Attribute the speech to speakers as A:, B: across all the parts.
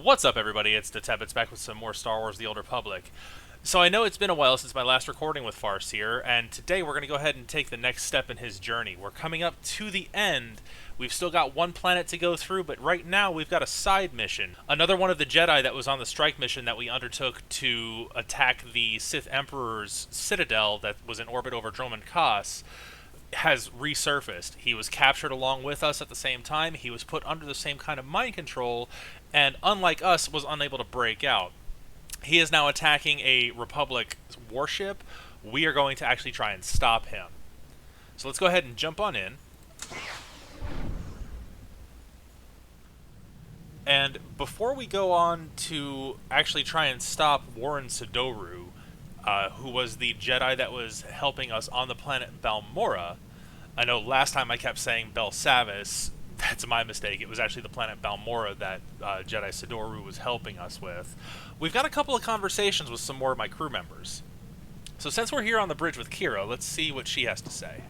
A: What's up, everybody? It's the Tebits back with some more Star Wars The Old Republic. So I know it's been a while since my last recording with Farsear, and today we're going to go ahead and take the next step in his journey. We're coming up to the end. We've still got one planet to go through, but right now we've got a side mission. Another one of the Jedi that was on the strike mission that we undertook to attack the Sith Emperor's citadel that was in orbit over Dromund Kaas has resurfaced. He was captured along with us at the same time. He was put under the same kind of mind control, and unlike us, was unable to break out. He is now attacking a Republic warship. We are going to actually try and stop him. So let's go ahead and jump on in. And before we go on to actually try and stop Warren Sedoru, who was the Jedi that was helping us on the planet Balmorra. I know last time I kept saying Belsavis. That's my mistake. It was actually the planet Balmorra that Jedi Sedoru was helping us with. We've got a couple of conversations with some more of my crew members. So since we're here on the bridge with Kira, let's see what she has to say.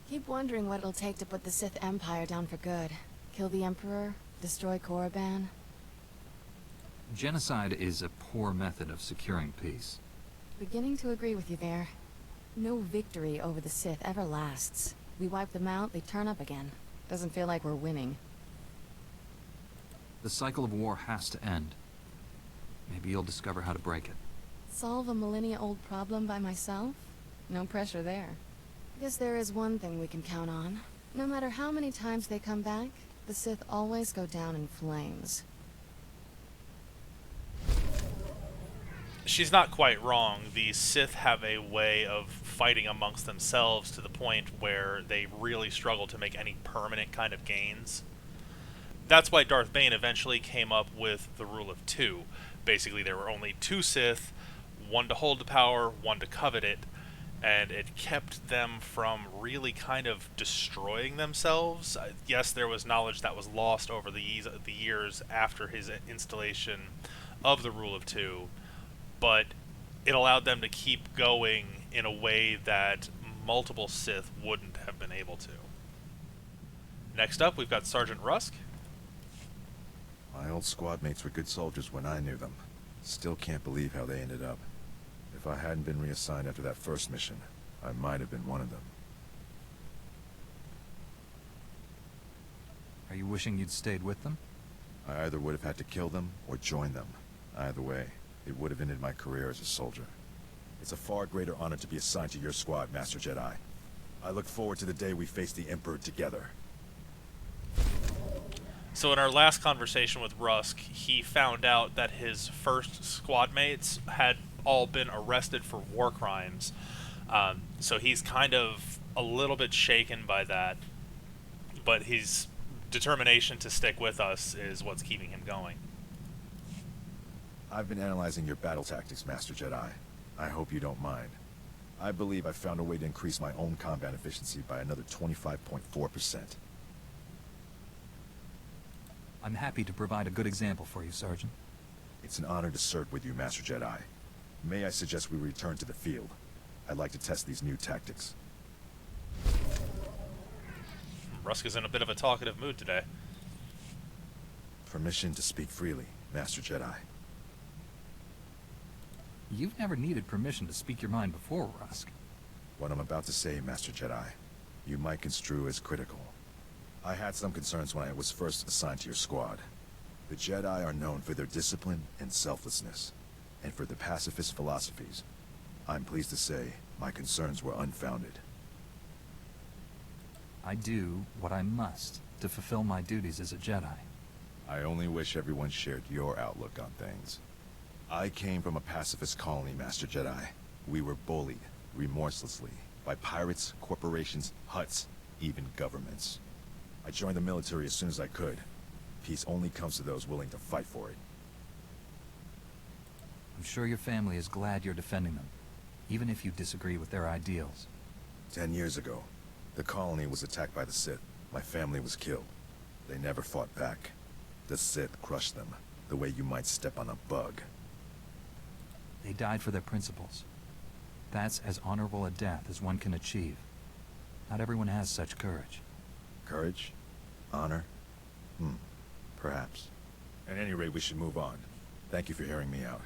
B: Keep wondering what it'll take to put the Sith Empire down for good. Kill the Emperor, destroy Korriban.
C: Genocide is a poor method of securing peace.
B: Beginning to agree with you there. No victory over the Sith ever lasts. We wipe them out, they turn up again. Doesn't feel like we're winning.
C: The cycle of war has to end. Maybe you'll discover how to break it.
B: Solve a millennia-old problem by myself? No pressure there. Guess there is one thing we can count on. No matter how many times they come back, the Sith always go down in flames.
A: She's not quite wrong. The Sith have a way of fighting amongst themselves to the point where they really struggle to make any permanent kind of gains. That's why Darth Bane eventually came up with the rule of two. Basically, there were only two Sith, one to hold the power, one to covet it, and it kept them from really kind of destroying themselves. Yes, there was knowledge that was lost over the years after his installation of the rule of two, but it allowed them to keep going in a way that multiple Sith wouldn't have been able to. Next up, we've got Sergeant Rusk.
D: My old squad mates were good soldiers when I knew them. Still can't believe how they ended up. If I hadn't been reassigned after that first mission, I might have been one of them.
C: Are you wishing you'd stayed with them?
D: I either would have had to kill them or join them. Either way, it would have ended my career as a soldier. It's a far greater honor to be assigned to your squad, Master Jedi. I look forward to the day we face the Emperor together.
A: So in our last conversation with Rusk, he found out that his first squad mates had all been arrested for war crimes. So he's kind of a little bit shaken by that, but his determination to stick with us is what's keeping him going.
D: I've been analyzing your battle tactics, Master Jedi. I hope you don't mind. I believe I've found a way to increase my own combat efficiency by another 25.4%.
C: I'm happy to provide a good example for you, Sergeant.
D: It's an honor to serve with you, Master Jedi. May I suggest we return to the field? I'd like to test these new tactics.
A: Rusk is in a bit of a talkative mood today.
D: Permission to speak freely, Master Jedi.
C: You've never needed permission to speak your mind before, Rusk.
D: What I'm about to say, Master Jedi, you might construe as critical. I had some concerns when I was first assigned to your squad. The Jedi are known for their discipline and selflessness, and for their pacifist philosophies. I'm pleased to say my concerns were unfounded.
C: I do what I must to fulfill my duties as a Jedi.
D: I only wish everyone shared your outlook on things. I came from a pacifist colony, Master Jedi. We were bullied, remorselessly, by pirates, corporations, Hutts, even governments. I joined the military as soon as I could. Peace only comes to those willing to fight for it.
C: I'm sure your family is glad you're defending them, even if you disagree with their ideals.
D: 10 years ago, the colony was attacked by the Sith. My family was killed. They never fought back. The Sith crushed them, the way you might step on a bug.
C: They died for their principles. That's as honorable a death as one can achieve. Not everyone has such courage.
D: Courage? Honor? Perhaps. At any rate, we should move on. Thank you for hearing me out.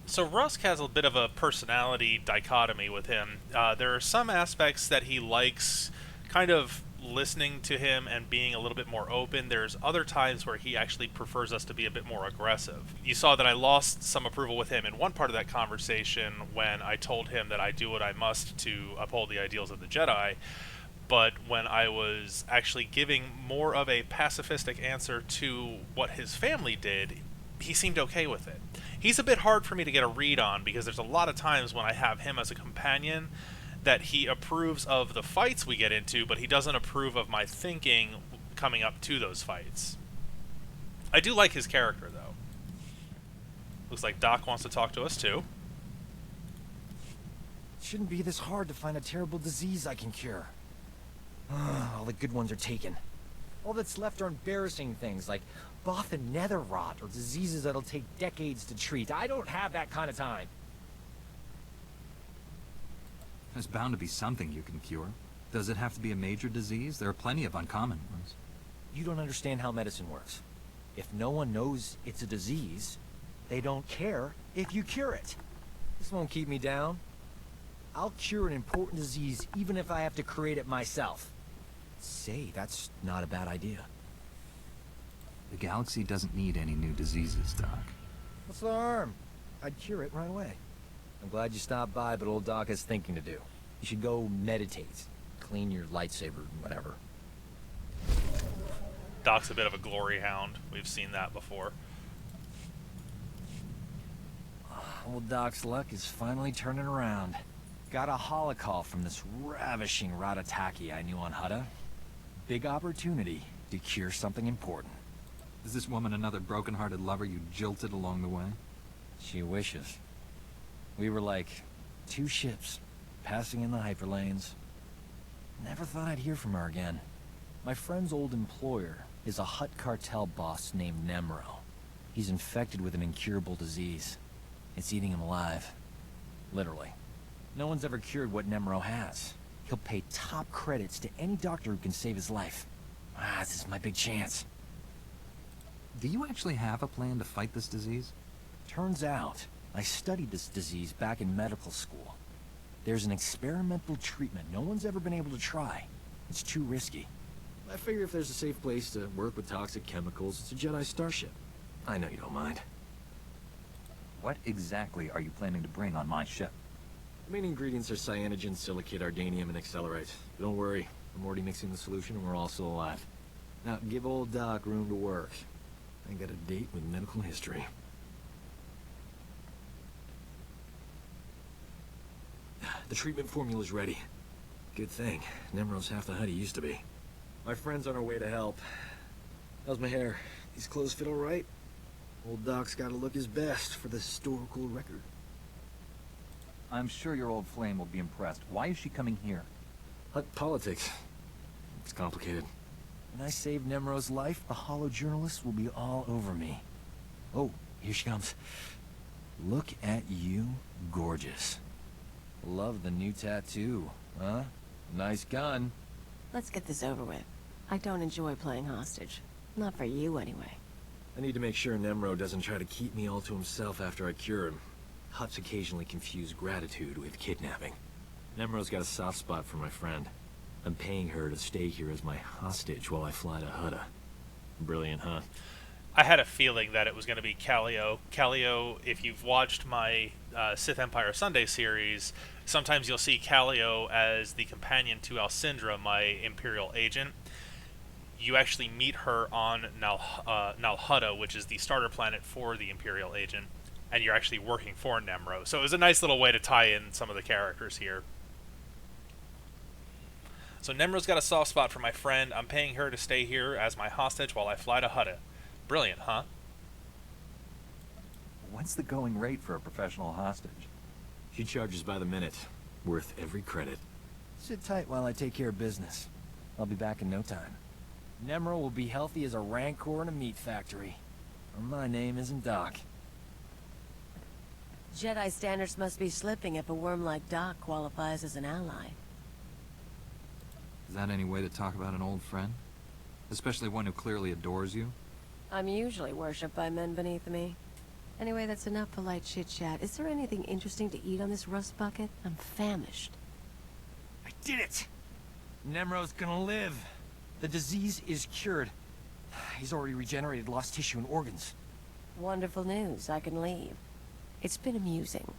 A: So Rusk has a bit of a personality dichotomy with him. There are some aspects that he likes kind of listening to him and being a little bit more open. There's other times where he actually prefers us to be a bit more aggressive. You saw that I lost some approval with him in one part of that conversation when I told him that I do what I must to uphold the ideals of the Jedi, but when I was actually giving more of a pacifistic answer to what his family did, he seemed okay with it. He's a bit hard for me to get a read on because there's a lot of times when I have him as a companion that he approves of the fights we get into, but he doesn't approve of my thinking coming up to those fights. I do like his character, though. Looks like Doc wants to talk to us, too.
E: It shouldn't be this hard to find a terrible disease I can cure. All the good ones are taken. All that's left are embarrassing things like Both and nether rot or diseases that'll take decades to treat. I don't have that kind of time.
C: There's bound to be something you can cure. Does it have to be a major disease? There are plenty of uncommon ones.
E: You don't understand how medicine works. If no one knows it's a disease, they don't care if you cure it. This won't keep me down. I'll cure an important disease even if I have to create it myself. Say, that's not a bad idea.
C: The galaxy doesn't need any new diseases, Doc.
E: What's the harm? I'd cure it right away. I'm glad you stopped by, but old Doc has thinking to do. You should go meditate. Clean your lightsaber, whatever.
A: Doc's a bit of a glory hound. We've seen that before.
E: Old Doc's luck is finally turning around. Got a holocall from this ravishing Ratataki I knew on Hutta. Big opportunity to cure something important.
C: Is this woman another broken-hearted lover you jilted along the way?
E: She wishes. We were like two ships, passing in the hyperlanes. Never thought I'd hear from her again. My friend's old employer is a Hutt cartel boss named Nemro. He's infected with an incurable disease. It's eating him alive. Literally. No one's ever cured what Nemro has. He'll pay top credits to any doctor who can save his life. This is my big chance.
C: Do you actually have a plan to fight this disease?
E: Turns out, I studied this disease back in medical school. There's an experimental treatment no one's ever been able to try. It's too risky. I figure if there's a safe place to work with toxic chemicals, it's a Jedi starship. I know you don't mind.
C: What exactly are you planning to bring on my ship?
E: The main ingredients are cyanogen, silicate, ardanium, and accelerate. But don't worry, I'm already mixing the solution and we're all still alive. Now, give old Doc room to work. I got a date with medical history. The treatment formula's ready. Good thing. Nemro's half the Hutt he used to be. My friend's on her way to help. How's my hair? These clothes fit all right? Old Doc's gotta look his best for the historical record.
C: I'm sure your old flame will be impressed. Why is she coming here?
E: Hutt politics. It's complicated. When I save Nemro's life, the hollow journalists will be all over me. Oh, here she comes. Look at you, gorgeous. Love the new tattoo, huh? Nice gun.
F: Let's get this over with. I don't enjoy playing hostage. Not for you, anyway.
E: I need to make sure Nemro doesn't try to keep me all to himself after I cure him. Hutts occasionally confuse gratitude with kidnapping. Nemro's got a soft spot for my friend. I'm paying her to stay here as my hostage while I fly to Hutta. Brilliant, huh?
A: I had a feeling that it was going to be Callio. Callio, if you've watched my Sith Empire Sunday series, sometimes you'll see Callio as the companion to Alcindra, my Imperial agent. You actually meet her on Hutta, which is the starter planet for the Imperial agent, and you're actually working for Nemro. So it was a nice little way to tie in some of the characters here. So Nemro's got a soft spot for my friend. I'm paying her to stay here as my hostage while I fly to Hutta. Brilliant, huh?
C: What's the going rate for a professional hostage?
E: She charges by the minute. Worth every credit. Sit tight while I take care of business. I'll be back in no time. Nemro will be healthy as a rancor in a meat factory. Or my name isn't Doc.
F: Jedi standards must be slipping if a worm like Doc qualifies as an ally.
C: that any way to talk about an old friend? Especially one who clearly adores you?
F: I'm usually worshipped by men beneath me. Anyway, that's enough polite chit-chat. Is there anything interesting to eat on this rust bucket? I'm famished.
E: I did it! Nemro's gonna live. The disease is cured. He's already regenerated lost tissue and organs.
F: Wonderful news. I can leave. It's been amusing.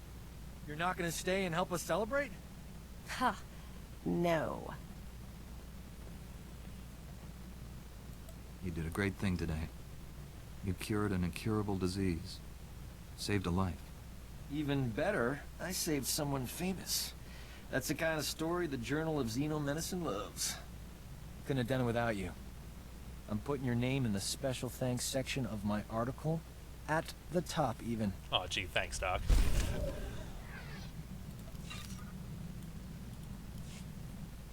E: You're not gonna stay and help us celebrate?
F: Ha! No.
C: You did a great thing today. You cured an incurable disease. Saved a life.
E: Even better, I saved someone famous. That's the kind of story the Journal of Xenomedicine loves. Couldn't have done it without you. I'm putting your name in the special thanks section of my article. At the top, even.
A: Oh, gee, thanks, Doc.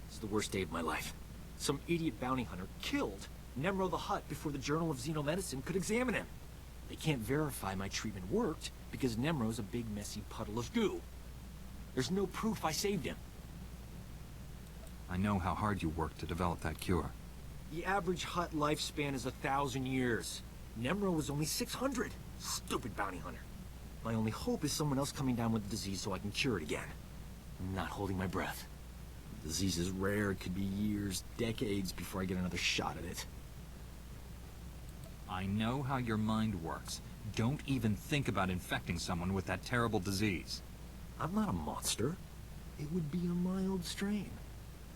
E: This is the worst day of my life. Some idiot bounty hunter killed Nemro the Hutt before the Journal of Xenomedicine could examine him. They can't verify my treatment worked because Nemro's a big messy puddle of goo. There's no proof I saved him.
C: I know how hard you worked to develop that cure.
E: The average Hutt lifespan is 1,000 years. Nemro was only 600. Stupid bounty hunter. My only hope is someone else coming down with the disease so I can cure it again. I'm not holding my breath. The disease is rare. It could be years, decades before I get another shot at it.
C: I know how your mind works. Don't even think about infecting someone with that terrible disease.
E: I'm not a monster. It would be a mild strain.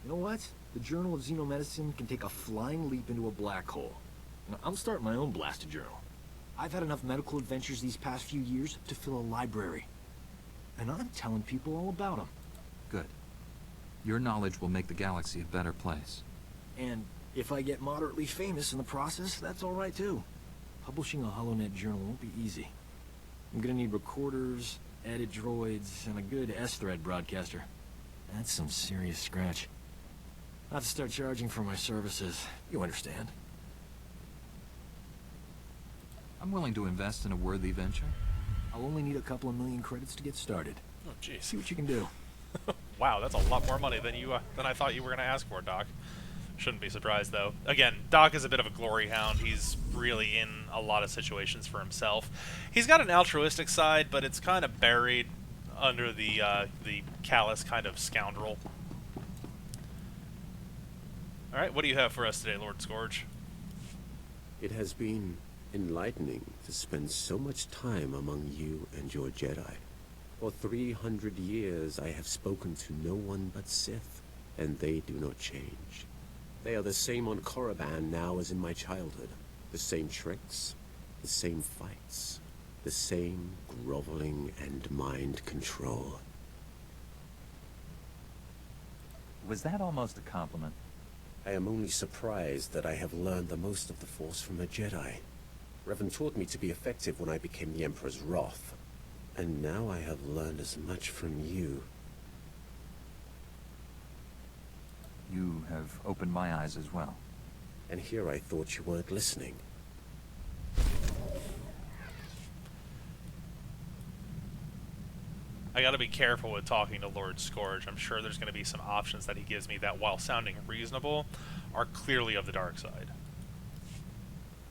E: You know what? The Journal of Xenomedicine can take a flying leap into a black hole. I'm starting my own blasted journal. I've had enough medical adventures these past few years to fill a library. And I'm telling people all about them.
C: Good. Your knowledge will make the galaxy a better place.
E: And if I get moderately famous in the process, that's all right too. Publishing a HoloNet journal won't be easy. I'm gonna need recorders, edit droids, and a good S-thread broadcaster. That's some serious scratch. I'll have to start charging for my services. You understand.
C: I'm willing to invest in a worthy venture.
E: I'll only need a couple of million credits to get started.
A: Oh, jeez.
E: See what you can do.
A: Wow, that's a lot more money than I thought you were going to ask for, Doc. Shouldn't be surprised, though. Again, Doc is a bit of a glory hound. He's really in a lot of situations for himself. He's got an altruistic side, but it's kind of buried under the callous kind of scoundrel. All right, what do you have for us today, Lord Scourge?
G: It has been enlightening to spend so much time among you and your Jedi. For 300 years I have spoken to no one but Sith, and they do not change. They are the same on Korriban now as in my childhood. The same tricks, the same fights, the same groveling and mind control.
C: Was that almost a compliment?
G: I am only surprised that I have learned the most of the Force from a Jedi. Revan taught me to be effective when I became the Emperor's wrath. And now I have learned as much from you.
C: You have opened my eyes as well.
G: And here I thought you weren't listening.
A: I gotta be careful with talking to Lord Scourge. I'm sure there's gonna be some options that he gives me that, while sounding reasonable, are clearly of the dark side.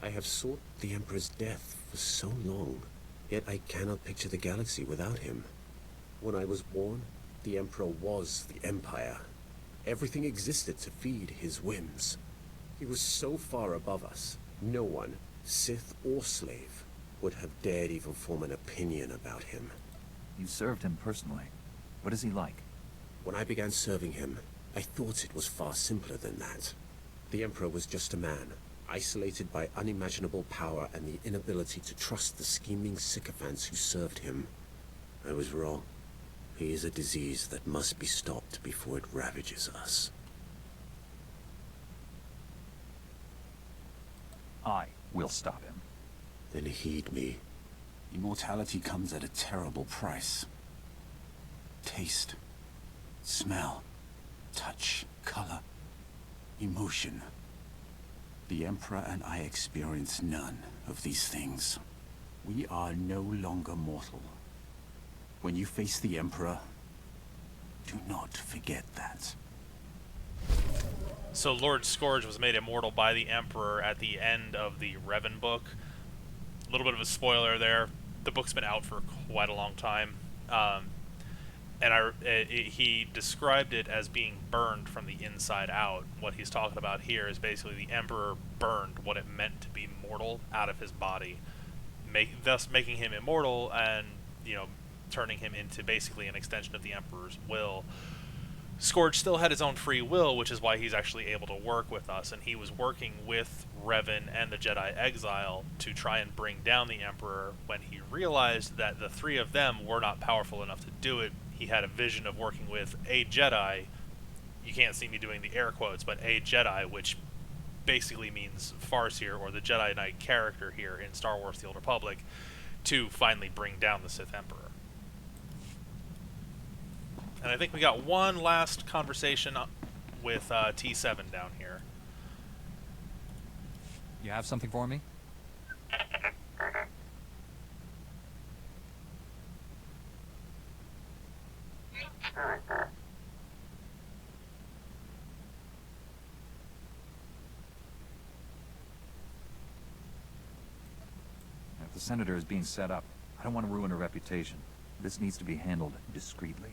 G: I have sought the Emperor's death for so long, yet I cannot picture the galaxy without him. When I was born, the Emperor was the Empire. Everything existed to feed his whims. He was so far above us, no one, Sith or slave, would have dared even form an opinion about him.
C: You served him personally. What is he like?
G: When I began serving him, I thought it was far simpler than that. The Emperor was just a man, isolated by unimaginable power and the inability to trust the scheming sycophants who served him. I was wrong. He is a disease that must be stopped before it ravages us.
C: I will stop him.
G: Then heed me.
H: Immortality comes at a terrible price. Taste, smell, touch, color, emotion. The Emperor and I experience none of these things. We are no longer mortal. When you face the Emperor, do not forget that.
A: So Lord Scourge was made immortal by the Emperor at the end of the Revan book. A little bit of a spoiler there. The book's been out for quite a long time. He described it as being burned from the inside out. What he's talking about here is basically the Emperor burned what it meant to be mortal out of his body, thus making him immortal and, you know, turning him into basically an extension of the Emperor's will. Scourge still had his own free will, which is why he's actually able to work with us, and he was working with Revan and the Jedi Exile to try and bring down the Emperor. When he realized that the three of them were not powerful enough to do it, he had a vision of working with a Jedi. You can't see me doing the air quotes, but a Jedi, which basically means Farsear, or the Jedi Knight character here in Star Wars The Old Republic, to finally bring down the Sith Emperor. And I think we got one last conversation with T7 down here.
C: You have something for me? If the Senator is being set up, I don't want to ruin her reputation. This needs to be handled discreetly.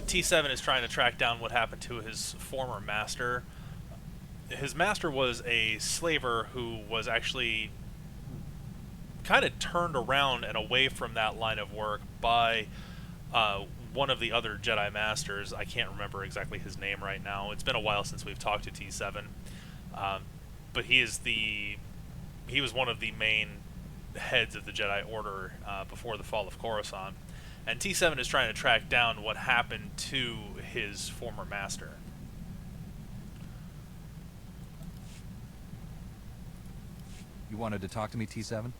A: T7 is trying to track down what happened to his former master. His master was a slaver who was actually kind of turned around and away from that line of work by one of the other Jedi Masters. I can't remember exactly his name right now. It's been a while since we've talked to T7. But he was one of the main heads of the Jedi Order before the fall of Coruscant. And T7 is trying to track down what happened to his former master.
C: You wanted to talk to me, T7?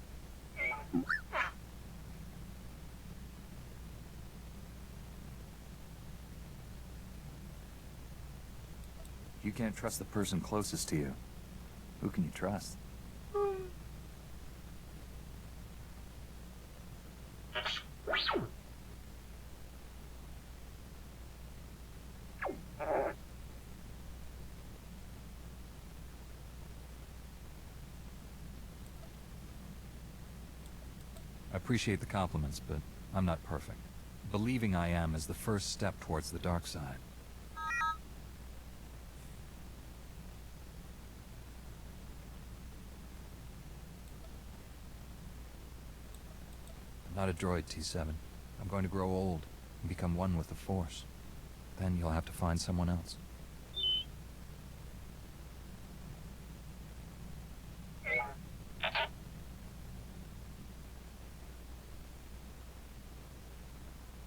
C: You can't trust the person closest to you. Who can you trust? I appreciate the compliments, but I'm not perfect. Believing I am is the first step towards the dark side. I'm not a droid, T7. I'm going to grow old and become one with the Force. Then you'll have to find someone else.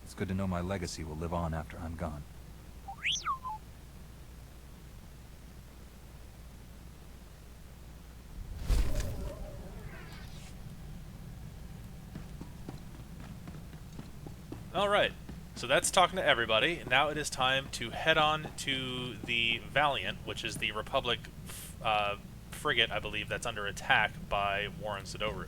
C: It's good to know my legacy will live on after I'm gone.
A: Alright, so that's talking to everybody. Now it is time to head on to the Valiant, which is the Republic frigate, I believe, that's under attack by Warren Sedoru.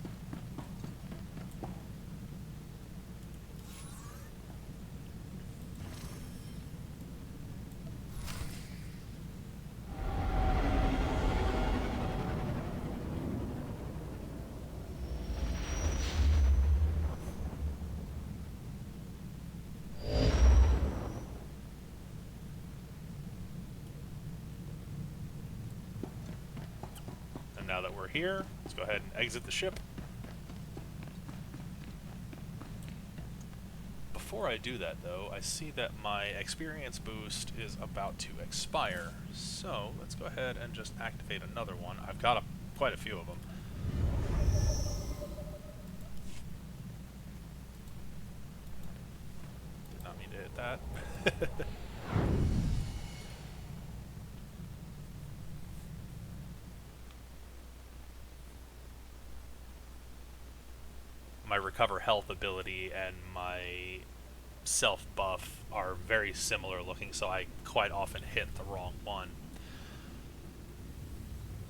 A: Now that we're here, let's go ahead and exit the ship. Before I do that, though, I see that my experience boost is about to expire. So let's go ahead and just activate another one. I've got quite a few of them. Did not mean to hit that. My recover health ability and my self buff are very similar looking, so I quite often hit the wrong one.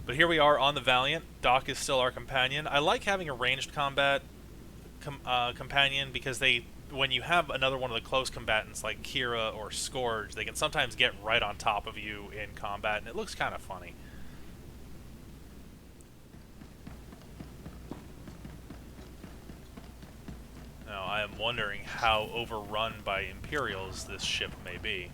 A: But here we are on the Valiant. Doc is still our companion. I like having a ranged combat companion because when you have another one of the close combatants like Kira or Scourge, they can sometimes get right on top of you in combat, and it looks kind of funny. Now, I am wondering how overrun by Imperials this ship may be.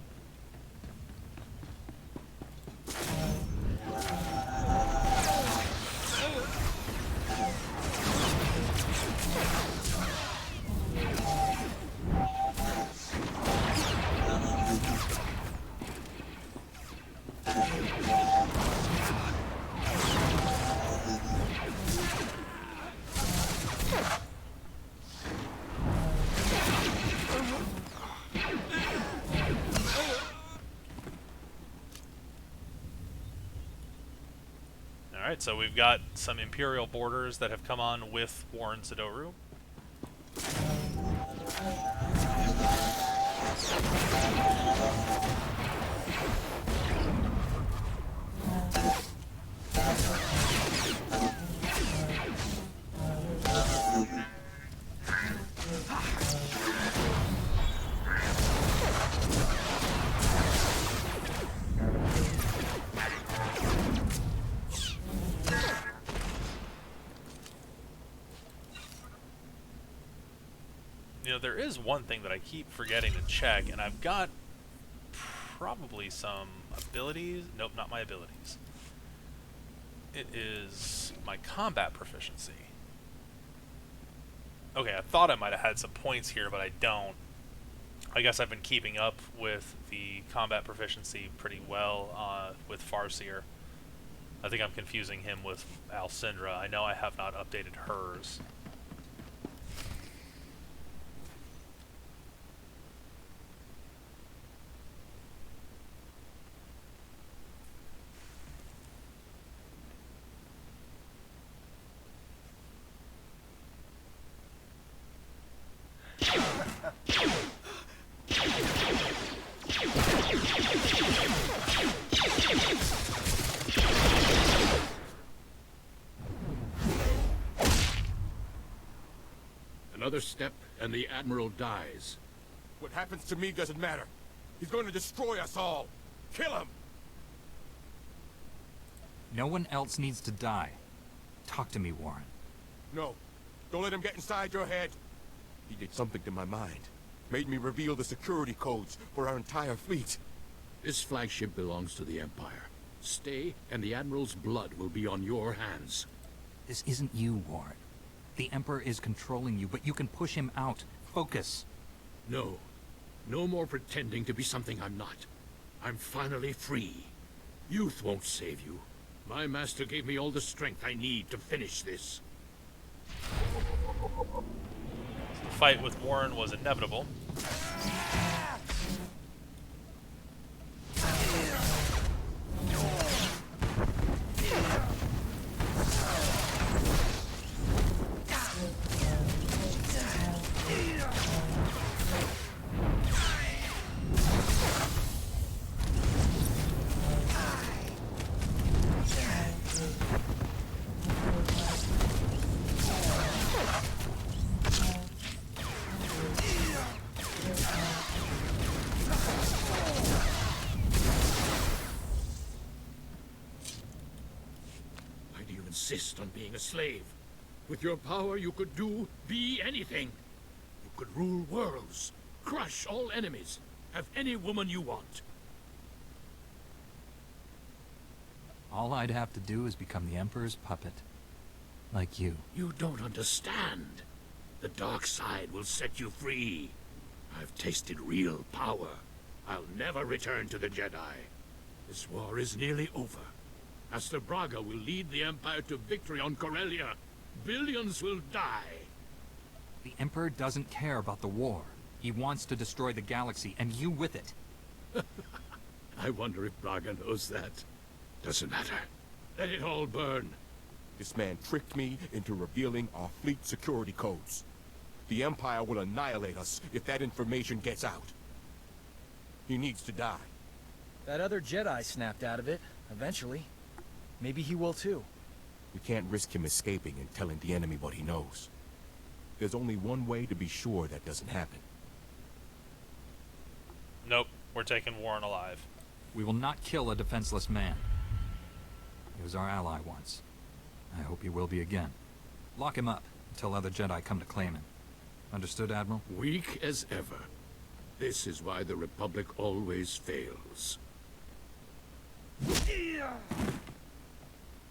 A: Alright, so we've got some Imperial boarders that have come on with Warren Sedoru. You know, there is one thing that I keep forgetting to check, and I've got probably some abilities. Nope, not my abilities. It is my combat proficiency. Okay, I thought I might have had some points here, but I don't. I guess I've been keeping up with the combat proficiency pretty well with Farsear. I think I'm confusing him with Alcindra. I know I have not updated hers.
I: Another step, and the Admiral dies.
J: What happens to me doesn't matter. He's going to destroy us all. Kill him!
C: No one else needs to die. Talk to me, Warren.
J: No. Don't let him get inside your head. He did something to my mind. Made me reveal the security codes for our entire fleet.
I: This flagship belongs to the Empire. Stay, and the Admiral's blood will be on your hands.
C: This isn't you, Warren. The Emperor is controlling you, but you can push him out. Focus.
I: No. No more pretending to be something I'm not. I'm finally free. Youth won't save you. My master gave me all the strength I need to finish this.
A: The fight with Warren was inevitable.
I: Insist on being a slave. With your power, you could be anything. You could rule worlds, crush all enemies, have any woman you want.
C: All I'd have to do is become the Emperor's puppet. Like you.
I: You don't understand. The dark side will set you free. I've tasted real power. I'll never return to the Jedi. This war is nearly over. Master Braga will lead the Empire to victory on Corellia. Billions will die.
C: The Emperor doesn't care about the war. He wants to destroy the galaxy, and you with it.
I: I wonder if Braga knows that. Doesn't matter. Let it all burn.
J: This man tricked me into revealing our fleet security codes. The Empire will annihilate us if that information gets out. He needs to die.
K: That other Jedi snapped out of it, eventually.
H: Maybe he will too.
J: We can't risk him escaping and telling the enemy what he knows. There's only one way to be sure that doesn't happen.
A: Nope, we're taking Warren alive.
C: We will not kill a defenseless man. He was our ally once. I hope he will be again. Lock him up until other Jedi come to claim him. Understood, Admiral?
I: Weak as ever. This is why the Republic always fails.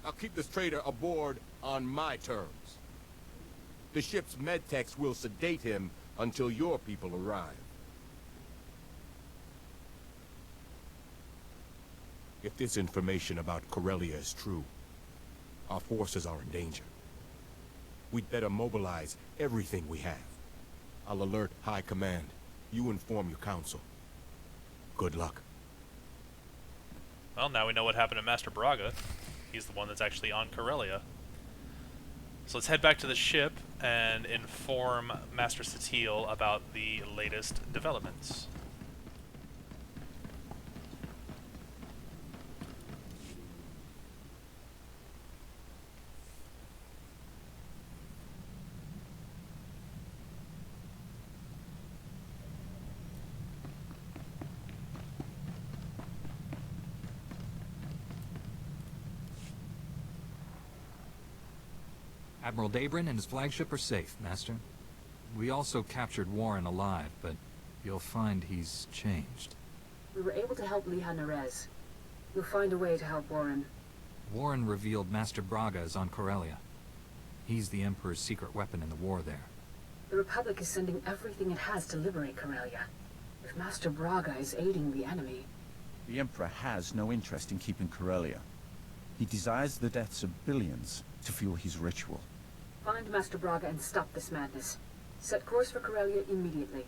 J: I'll keep this traitor aboard on my terms. The ship's medtechs will sedate him until your people arrive. If this information about Corellia is true, our forces are in danger. We'd better mobilize everything we have. I'll alert High Command. You inform your council. Good luck.
A: Well, now we know what happened to Master Braga. He's the one that's actually on Corellia. So let's head back to the ship and inform Master Satele about the latest developments.
C: Admiral Dabrin and his flagship are safe, Master. We also captured Warren alive, but you'll find he's changed.
K: We were able to help Liha Nerez. We'll find a way to help Warren.
C: Warren revealed Master Braga is on Corellia. He's the Emperor's secret weapon in the war there.
K: The Republic is sending everything it has to liberate Corellia. If Master Braga is aiding the enemy...
L: The Emperor has no interest in keeping Corellia. He desires the deaths of billions to fuel his ritual.
K: Find Master Braga and stop this madness. Set course for Corellia immediately.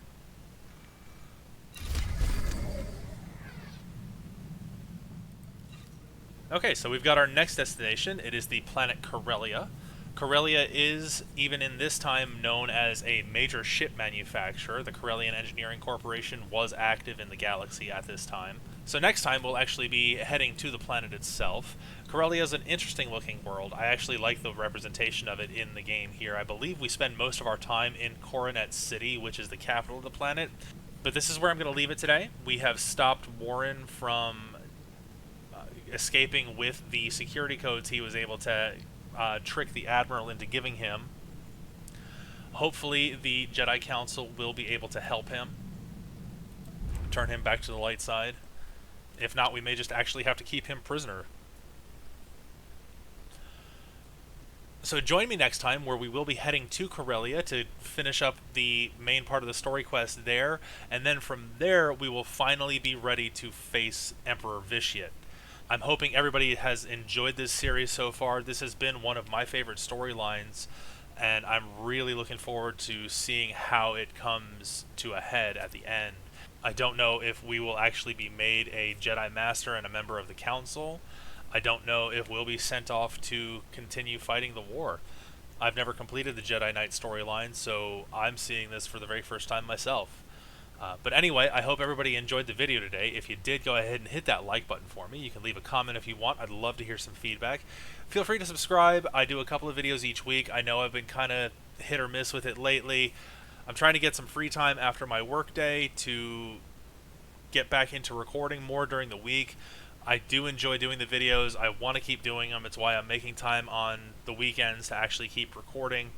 A: Okay, so we've got our next destination. It is the planet Corellia. Corellia is, even in this time, known as a major ship manufacturer. The Corellian Engineering Corporation was active in the galaxy at this time. So next time we'll actually be heading to the planet itself. Corellia is an interesting looking world. I actually like the representation of it in the game here. I believe we spend most of our time in Coronet City, which is the capital of the planet. But this is where I'm going to leave it today. We have stopped Warren from escaping with the security codes he was able to trick the Admiral into giving him. Hopefully the Jedi Council will be able to help him, turn him back to the light side. If not, we may just actually have to keep him prisoner. So join me next time, where we will be heading to Corellia to finish up the main part of the story quest there, and then from there we will finally be ready to face Emperor Vitiate. I'm hoping everybody has enjoyed this series so far. This has been one of my favorite storylines, and I'm really looking forward to seeing how it comes to a head at the end. I don't know if we will actually be made a Jedi Master and a member of the Council. I don't know if we'll be sent off to continue fighting the war. I've never completed the Jedi Knight storyline, so I'm seeing this for the very first time myself. But anyway, I hope everybody enjoyed the video today. If you did, go ahead and hit that like button for me. You can leave a comment if you want. I'd love to hear some feedback. Feel free to subscribe. I do a couple of videos each week. I know I've been kind of hit or miss with it lately. I'm trying to get some free time after my work day to get back into recording more during the week. I do enjoy doing the videos. I want to keep doing them. It's why I'm making time on the weekends to actually keep recording.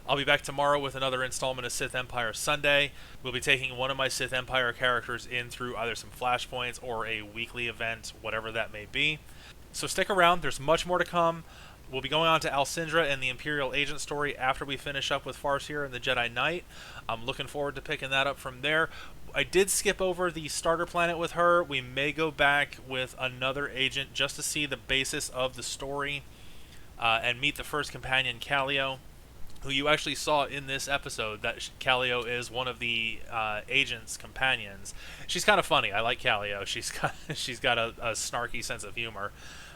A: I'll be back tomorrow with another installment of Sith Empire Sunday. We'll be taking one of my Sith Empire characters in through either some flashpoints or a weekly event, whatever that may be. So stick around. There's much more to come. We'll be going on to Alcindra and the Imperial Agent story after we finish up with Farsear and the Jedi Knight. I'm looking forward to picking that up from there. I did skip over the starter planet with her. We may go back with another agent just to see the basis of the story and meet the first companion, Callio, who you actually saw in this episode. That Callio is one of the agent's companions. She's kind of funny. I like Callio. She's got a snarky sense of humor.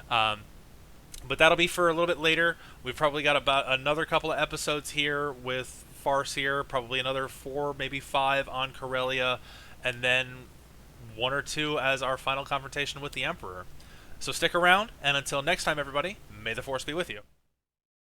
A: But that'll be for a little bit later. We've probably got about another couple of episodes here with Farsear, probably another 4, maybe 5 on Corellia, and then 1 or 2 as our final confrontation with the Emperor. So stick around, and until next time, everybody, may the Force be with you.